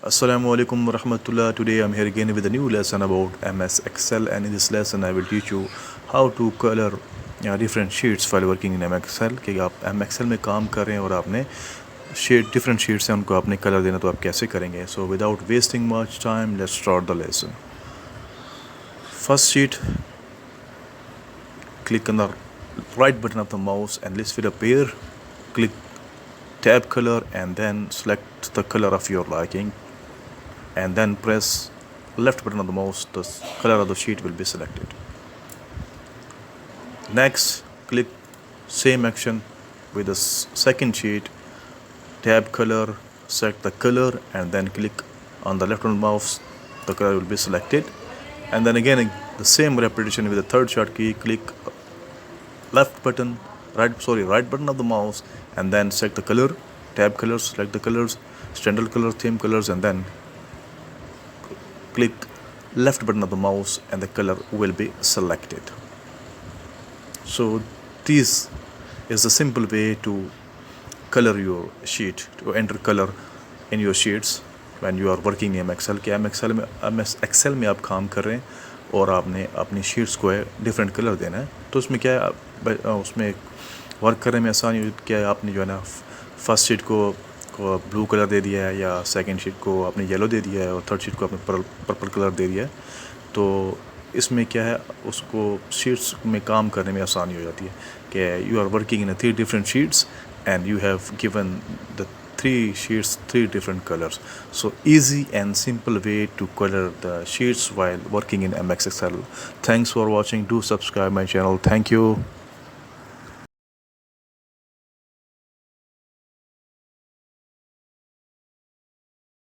Assalamu alaikum warahmatullah. Today I'm here again with a new lesson about MS Excel, and in this lesson I will teach you how to color different sheets while working in MS Excel. कि आप MS Excel में काम कर रहे हैं और आपने different sheets हैं, उनको आपने color देना, तो आप कैसे करेंगे? So without wasting much time, let's start the lesson. First sheet, click on the right button of the mouse and list with a pair. Click tab color and then select the color of your liking, and then press left button of the mouse. The color of the sheet will be selected. Next, click same action with the second sheet, tab color, select the color, and then click on the left button of the mouse. The color will be selected, and then again the same repetition with the third hotkey. Click left button, right button of the mouse, and then select the color, tab colors, select the colors, standard color, theme colors, and then click left button of the mouse and the color will be selected. So this is a simple way to color your sheet, to enter color in your sheets when you are working in Excel. कि MS Excel में आप काम कर रहे हैं और आपने अपनी शीट्स को डिफरेंट कलर देना है, तो उसमें क्या है, उसमें वर्क करने में आसानी होती है। क्या है, आपने जो है ना फर्स्ट शीट को ब्लू कलर दे दिया है, या सेकंड शीट को आपने येलो दे दिया है, और थर्ड शीट को आपने पर्पल कलर दे दिया है, तो इसमें क्या है, उसको शीट्स में काम करने में आसानी हो जाती है कि you are working in 3 different sheets and you have given the 3 sheets 3 different colors. So easy and simple way to color the sheets while working in MS Excel. Thanks for watching. Do subscribe my channel. Thank you.